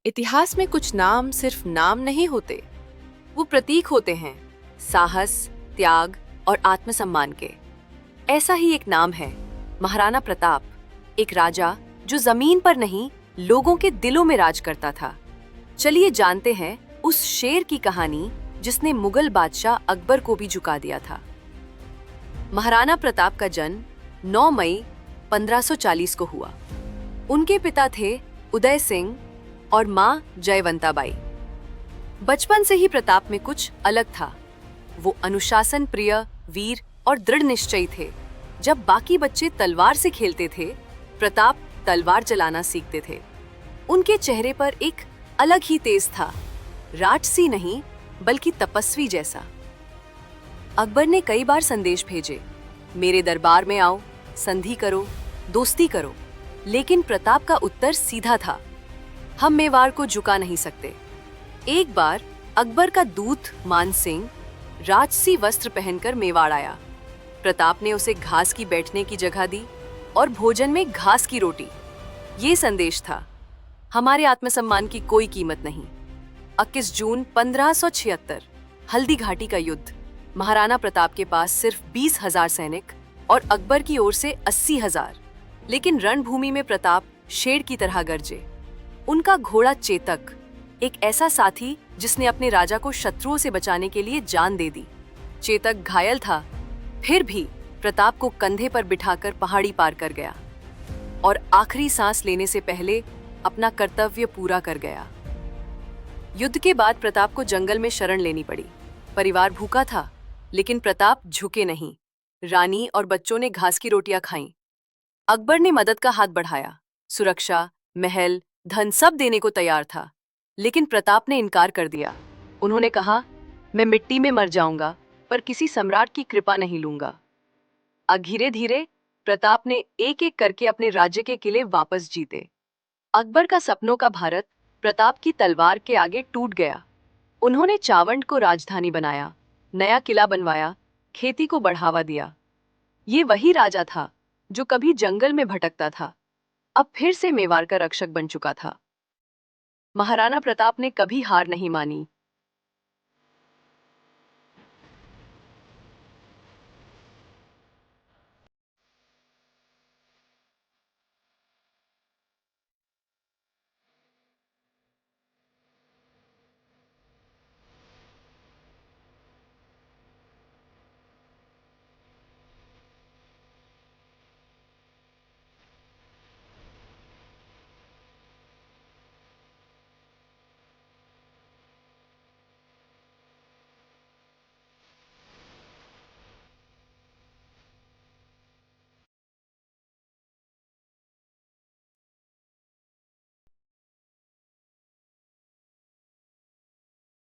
इतिहास में कुछ नाम सिर्फ नाम नहीं होते, वो प्रतीक होते हैं साहस, त्याग और आत्मसम्मान के। ऐसा ही एक नाम है महाराणा प्रताप, एक राजा जो जमीन पर नहीं लोगों के दिलों में राज करता था। चलिए जानते हैं उस शेर की कहानी जिसने मुगल बादशाह अकबर को भी झुका दिया था। महाराणा प्रताप का जन्म 9 मई 1540 को हुआ। उनके पिता थे उदय सिंह और मां जयवंता बाई। बचपन से ही प्रताप में कुछ अलग था। वो अनुशासन प्रिय, वीर और दृढ़ निश्चयी थे। जब बाकी बच्चे तलवार से खेलते थे, प्रताप तलवार चलाना सीखते थे। उनके चेहरे पर एक अलग ही तेज था, राजसी नहीं बल्कि तपस्वी जैसा। अकबर ने कई बार संदेश भेजे, मेरे दरबार में आओ, संधि करो, दोस्ती करो। लेकिन प्रताप का उत्तर सीधा था, हम मेवाड़ को झुका नहीं सकते। एक बार अकबर का दूत मान सिंह राजसी वस्त्र पहनकर मेवाड़ आया। प्रताप ने उसे घास की बैठने की जगह दी और भोजन में घास की रोटी। ये संदेश था, हमारे आत्मसम्मान की कोई कीमत नहीं। 21 जून 1576, हल्दी घाटी का युद्ध। महाराणा प्रताप के पास सिर्फ 20,000 सैनिक और अकबर की ओर से 80,000। लेकिन रणभूमि में प्रताप शेर की तरह गरजे। उनका घोड़ा चेतक, एक ऐसा साथी जिसने अपने राजा को शत्रुओं से बचाने के लिए जान दे दी। चेतक घायल था, फिर भी प्रताप को कंधे पर बिठाकर पहाड़ी पार कर गया और आखिरी सांस लेने से पहले अपना कर्तव्य पूरा कर गया। युद्ध के बाद प्रताप को जंगल में शरण लेनी पड़ी। परिवार भूखा था, लेकिन प्रताप झुके नहीं। रानी और बच्चों ने घास की रोटियां खाईं। अकबर ने मदद का हाथ बढ़ाया, सुरक्षा, महल, धन सब देने को तैयार था। लेकिन प्रताप ने इनकार कर दिया। उन्होंने कहा, मैं मिट्टी में मर जाऊंगा पर किसी सम्राट की कृपा नहीं लूंगा। धीरे धीरे प्रताप ने एक एक करके अपने राज्य के किले वापस जीते। अकबर का सपनों का भारत प्रताप की तलवार के आगे टूट गया। उन्होंने चावंड को राजधानी बनाया, नया किला बनवाया, खेती को बढ़ावा दिया। ये वही राजा था जो कभी जंगल में भटकता था, अब फिर से मेवाड़ का रक्षक बन चुका था। महाराणा प्रताप ने कभी हार नहीं मानी।